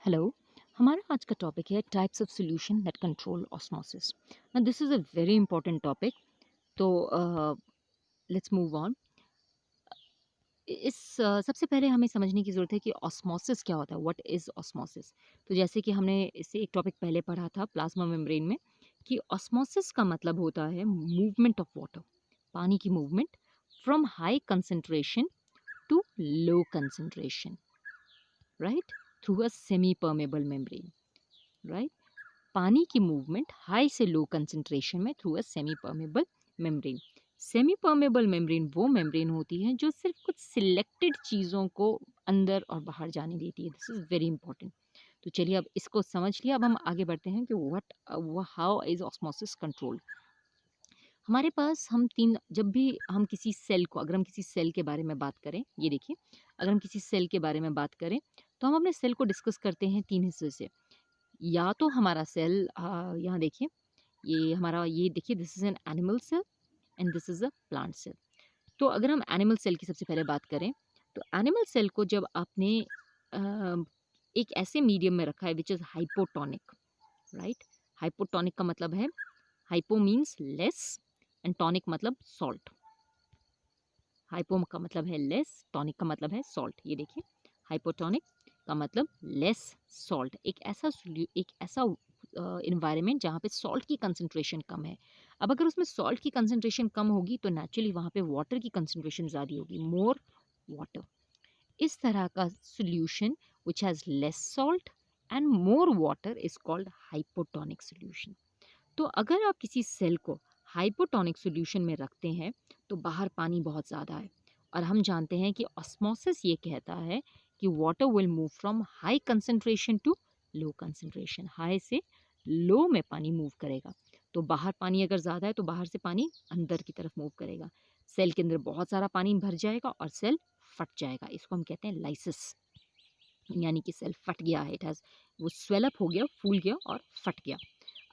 Hello. हमारा आज का टॉपिक है types of solution that control osmosis. Now this is a very important topic. तो लेट्स मूव ऑन। सबसे पहले हमें समझने की ज़रूरत है कि ऑस्मोसिस क्या होता है, व्हाट इज़ ऑस्मोसिस। तो जैसे कि हमने इससे एक टॉपिक पहले पढ़ा था प्लाज्मा मेम्ब्रेन में, कि ऑस्मोसिस का मतलब होता है मूवमेंट ऑफ वाटर, पानी की movement from high concentration to low concentration, right, through a semi permeable membrane, right. पानी की मूवमेंट हाई से लो कंसंट्रेशन में through a semi permeable membrane. Semi permeable membrane वो मेम्ब्रेन होती है जो सिर्फ कुछ सिलेक्टेड चीज़ों को अंदर और बाहर जाने देती है। This is very important. तो चलिए, अब इसको समझ लिया, अब हम आगे बढ़ते हैं कि what how is osmosis control. हमारे पास हम तीन, जब भी हम किसी सेल को, अगर हम किसी सेल के बारे में बात करें, ये देखिए, अगर हम किसी सेल के बारे में बात करें तो हम अपने सेल को डिस्कस करते हैं तीन हिस्से से। या तो हमारा सेल, यहाँ देखिए, ये देखिए, this is an animal cell and this is a plant cell. तो अगर हम एनिमल सेल की सबसे पहले बात करें, तो एनिमल सेल को जब आपने अ, एक ऐसे मीडियम में रखा है which is hypotonic, right. Hypotonic का मतलब है, hypo means less and tonic मतलब सॉल्ट। हाइपो का मतलब है लेस, टॉनिक का मतलब है सॉल्ट। ये देखिए, हाइपोटोनिक का मतलब लेस सॉल्ट, एक ऐसा इन्वायरमेंट जहाँ पे सॉल्ट की कंसंट्रेशन कम है। अब अगर उसमें सॉल्ट की कंसंट्रेशन कम होगी तो नेचुरली वहाँ पे वाटर की कंसंट्रेशन ज़्यादा होगी, मोर वाटर। इस तरह का solution which has less salt and more water is called hypotonic solution. तो अगर आप किसी सेल को हाइपोटोनिक सॉल्यूशन में रखते हैं तो बाहर पानी बहुत ज़्यादा है, और हम जानते हैं कि ऑस्मोसिस ये कहता है कि water will move from high concentration to low concentration. High से लो में पानी मूव करेगा। तो बाहर पानी अगर ज़्यादा है तो बाहर से पानी अंदर की तरफ मूव करेगा। सेल के अंदर बहुत सारा पानी भर जाएगा और सेल फट जाएगा। इसको हम कहते हैं लाइसिस, यानी कि सेल फट गया है, इट हैज़, वो स्वेलअप हो गया, फूल गया और फट गया।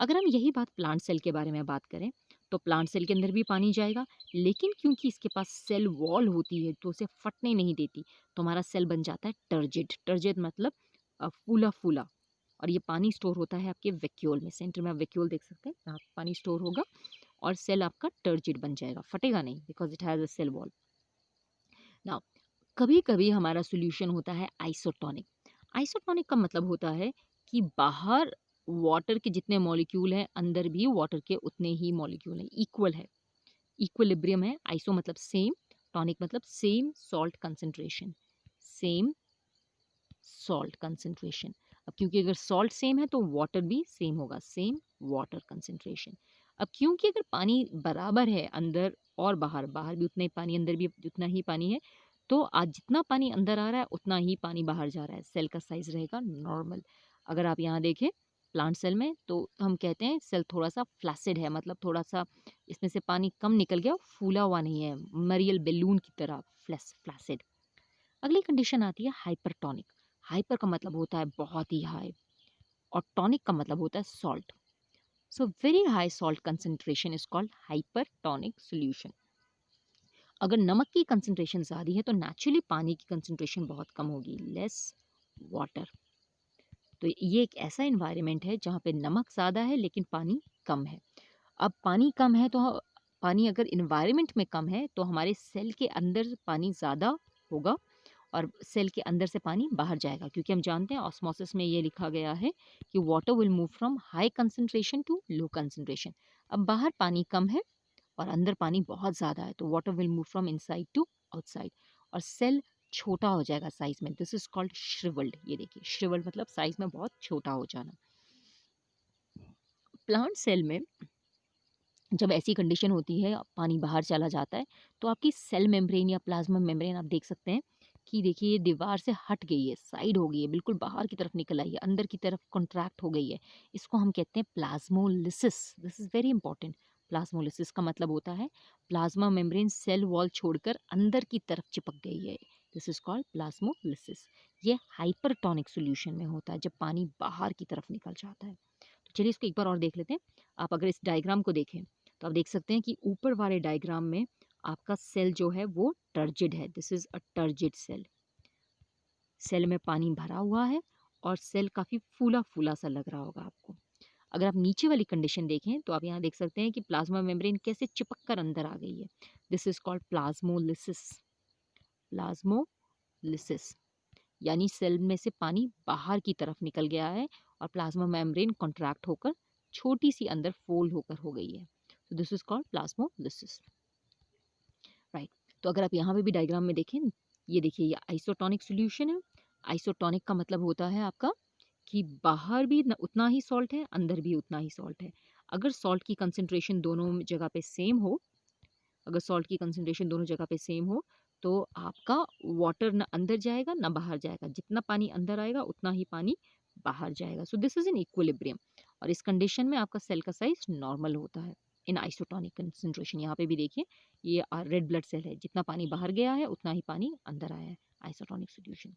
अगर हम यही बात प्लांट सेल के बारे में बात करें तो प्लांट सेल के अंदर भी पानी जाएगा, लेकिन क्योंकि इसके पास सेल वॉल होती है तो उसे फटने नहीं देती, तो हमारा सेल बन जाता है टर्जिड। टर्जिड मतलब फूला फूला। और ये पानी स्टोर होता है आपके वैक्यूल में, सेंटर में आप वैक्यूल देख सकते हैं, यहाँ पे पानी स्टोर होगा और सेल आपका टर्जिड बन जाएगा, फटेगा नहीं, because it has a cell wall. Now, कभी कभी हमारा सोल्यूशन होता है आइसोटोनिक। आइसोटोनिक का मतलब होता है कि बाहर वाटर के जितने मॉलिक्यूल हैं अंदर भी वाटर के उतने ही मॉलिक्यूल हैं, इक्वल है, इक्विलिब्रियम है। आइसो मतलब सेम, टॉनिक मतलब same salt concentration, same salt concentration. अब क्योंकि अगर सॉल्ट सेम है तो वाटर भी सेम होगा, सेम वाटर कंसंट्रेशन। अब क्योंकि अगर पानी बराबर है अंदर और बाहर, बाहर भी उतना ही पानी, अंदर भी उतना ही पानी है, तो आज जितना पानी अंदर आ रहा है उतना ही पानी बाहर जा रहा है, सेल का साइज रहेगा नॉर्मल। अगर आप यहाँ देखें प्लांट सेल में तो हम कहते हैं सेल थोड़ा सा फ्लैसिड है, मतलब थोड़ा सा इसमें से पानी कम निकल गया, फूला हुआ नहीं है, मरियल बेलून की तरह फ्लैसिड। अगली कंडीशन आती है हाइपरटोनिक। हाइपर का मतलब होता है बहुत ही हाई, और टॉनिक का मतलब होता है salt. So very high salt concentration is called hypertonic solution. अगर नमक की कंसंट्रेशन ज़्यादा है तो नेचुरली पानी की कंसंट्रेशन बहुत कम होगी, लेस वाटर। तो ये एक ऐसा इन्वायरमेंट है जहाँ पे नमक ज़्यादा है लेकिन पानी कम है। अब पानी कम है तो पानी अगर इन्वायरमेंट में कम है तो हमारे सेल के अंदर पानी ज़्यादा होगा और सेल के अंदर से पानी बाहर जाएगा, क्योंकि हम जानते हैं ऑस्मोसिस में ये लिखा गया है कि water will move from high concentration to low concentration. अब बाहर पानी कम है और अंदर पानी बहुत ज़्यादा है, तो water will move from inside to outside, और सेल छोटा हो जाएगा साइज में। This is called shrivelled. ये देखिए, श्रिवल्ड मतलब साइज में बहुत छोटा हो जाना। प्लांट सेल में जब ऐसी कंडीशन होती है, पानी बाहर चला जाता है, तो आपकी सेल मेम्ब्रेन या प्लाज्मा मेम्ब्रेन आप देख सकते हैं कि देखिए ये दीवार से हट गई है, साइड हो गई है, बिल्कुल बाहर की तरफ निकल आई है, अंदर की तरफ कॉन्ट्रैक्ट हो गई है। इसको हम कहते हैं plasmolysis. This is very important. Plasmolysis का मतलब होता है प्लाज्मा मेम्ब्रेन सेल वॉल छोड़कर अंदर की तरफ चिपक गई है। This is called plasmolysis. ये हाइपरटोनिक सॉल्यूशन में होता है जब पानी बाहर की तरफ निकल जाता है। तो चलिए इसको एक बार और देख लेते हैं। आप अगर इस डायग्राम को देखें तो आप देख सकते हैं कि ऊपर वाले डायग्राम में आपका सेल जो है वो टर्जिड है। This is a turgid cell. Cell में पानी भरा हुआ है और सेल काफ़ी फूला-फूला सा लग रहा होगा आपको। अगर आप नीचे वाली कंडीशन देखें तो आप यहाँ देख सकते हैं कि प्लाज्मा मेम्ब्रेन कैसे चिपक कर अंदर आ गई है। This is called plasmolysis. Plasmolysis यानी सेल में से पानी बाहर की तरफ निकल गया है और प्लाज्मा मेम्ब्रेन कॉन्ट्रैक्ट होकर छोटी सी अंदर फोल्ड होकर हो गई है। तो this is called plasmolysis, right. तो अगर आप यहाँ पे भी डायग्राम में देखें, ये देखिए ये आइसोटोनिक सॉल्यूशन है। आइसोटोनिक का मतलब होता है आपका कि बाहर भी उतना ही सॉल्ट है, अंदर भी उतना ही सॉल्ट है। अगर सॉल्ट की कंसंट्रेशन दोनों जगह पे सेम हो, अगर सॉल्ट की कंसंट्रेशन दोनों जगह पे सेम हो, तो आपका वाटर ना अंदर जाएगा ना बाहर जाएगा। जितना पानी अंदर आएगा उतना ही पानी बाहर जाएगा। So this is in equilibrium. और इस कंडीशन में आपका सेल का साइज नॉर्मल होता है इन आइसोटोनिक कंसंट्रेशन। यहाँ पे भी देखिए ये रेड ब्लड सेल है, जितना पानी बाहर गया है उतना ही पानी अंदर आया है, isotonic solution.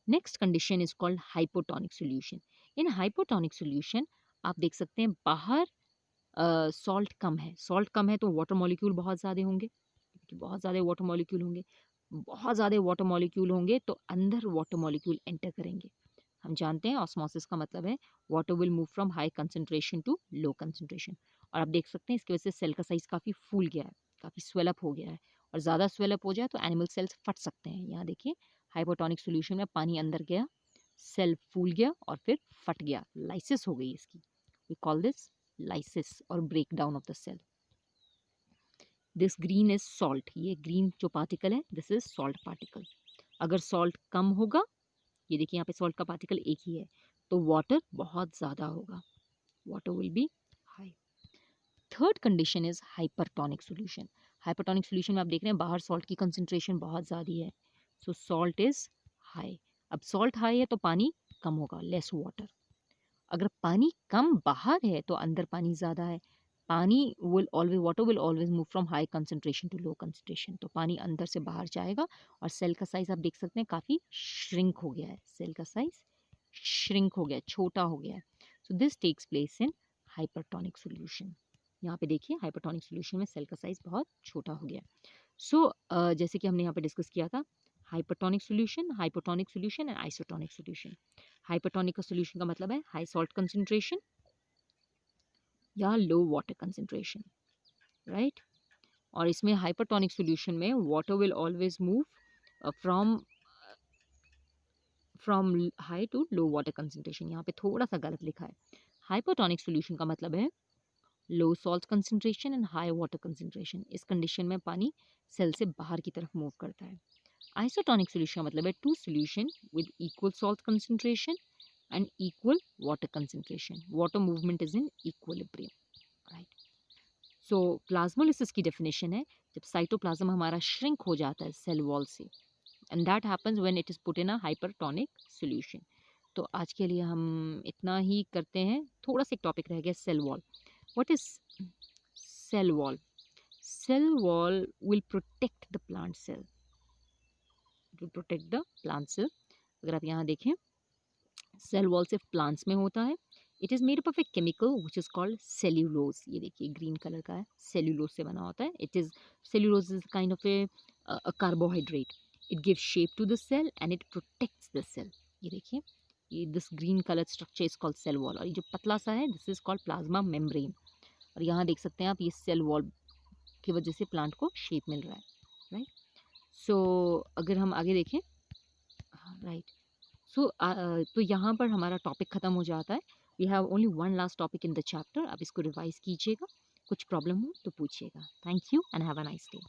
Next condition is called hypotonic solution. In hypotonic solution आप देख सकते हैं बाहर सॉल्ट कम है। सॉल्ट कम है तो वाटर मॉलिक्यूल बहुत ज़्यादा होंगे, क्योंकि बहुत ज़्यादा वाटर मॉलिक्यूल होंगे। बहुत ज़्यादा वाटर मॉलिक्यूल होंगे तो अंदर वाटर मॉलिक्यूल एंटर करेंगे। हम जानते हैं ऑस्मोसिस का मतलब है water will move from high concentration to low concentration. और आप देख सकते हैं इसकी वजह से सेल का साइज काफ़ी फूल गया है, काफ़ी स्वेलअप हो गया है। और ज़्यादा स्वेलअप हो जाए तो एनिमल सेल्स फट सकते हैं। यहाँ देखिए हाइपोटोनिक सोल्यूशन में पानी अंदर गया, सेल फूल गया और फिर फट गया, लाइसिस हो गई इसकी। वी कॉल दिस लाइसिस और break down of the cell. This green is salt. ये ग्रीन जो पार्टिकल है दिस इज सॉल्ट पार्टिकल। अगर सॉल्ट कम होगा, ये देखिए यहाँ पे सॉल्ट का पार्टिकल एक ही है, तो वाटर बहुत ज़्यादा होगा, water will be high. Third condition is hypertonic solution. Hypertonic solution में आप देख रहे हैं बाहर सॉल्ट की कंसंट्रेशन बहुत ज़्यादा है, सो सॉल्ट इज हाई। अब सॉल्ट हाई है तो पानी कम होगा, लेस वाटर। अगर पानी कम बाहर है तो अंदर पानी ज़्यादा है। पानी will always water will always move from high concentration to low concentration, तो पानी अंदर से बाहर जाएगा। और सेल का साइज आप देख सकते हैं काफ़ी श्रिंक हो गया है, सेल का साइज श्रिंक हो गया है, छोटा हो गया है। So this takes place in hypertonic solution. यहाँ पे देखिए हाइपरटोनिक सोल्यूशन में सेल का साइज बहुत छोटा हो गया। सो जैसे कि हमने यहाँ पे डिस्कस किया था, hypertonic solution, hypotonic solution and isotonic solution. Hypertonic का सोल्यूशन का मतलब है हाई सॉल्ट कंसंट्रेशन या लो वाटर कंसंट्रेशन, राइट। और इसमें हाइपरटोनिक सोल्यूशन में water will always move from from high to low water concentration. यहाँ पे थोड़ा सा गलत लिखा है। हाइपरटोनिक सोल्यूशन का मतलब है लो salt concentration and high water concentration. इस कंडीशन में पानी सेल से बाहर की तरफ मूव करता है। आइसोटोनिक सोल्यूशन का मतलब है two solution with equal salt concentration and equal water concentration. Water movement is in equilibrium, right. So plasmolysis की डेफिनेशन है जब साइटोप्लाज्म हमारा श्रिंक हो जाता है सेल वॉल से, and that happens when it is put in a hypertonic solution. तो आज के लिए हम इतना ही करते हैं। थोड़ा सा एक टॉपिक रह गया, cell wall. What is cell wall? Cell wall will protect the plant cell, it will protect the plant cell. अगर आप यहाँ देखें, सेल वॉल सिर्फ प्लांट्स में होता है। It is made up of a chemical which is called cellulose. ये देखिए ग्रीन कलर का है, सेल्यूलोज से बना होता है। It is cellulose is kind of a carbohydrate. It give shape to the cell and it protects the cell. ये देखिए ये this green colour structure is called cell wall. और ये जो पतला सा है this is called plasma membrane. और यहाँ देख सकते हैं आप, ये सेल वॉल की वजह से प्लांट को शेप मिल रहा है, राइट। सो अगर हम आगे देखें, राइट, सो तो यहाँ पर हमारा टॉपिक ख़त्म हो जाता है। We have only one last topic in the chapter. आप इसको रिवाइज कीजिएगा, कुछ प्रॉब्लम हो तो पूछिएगा। Thank you and have a nice day.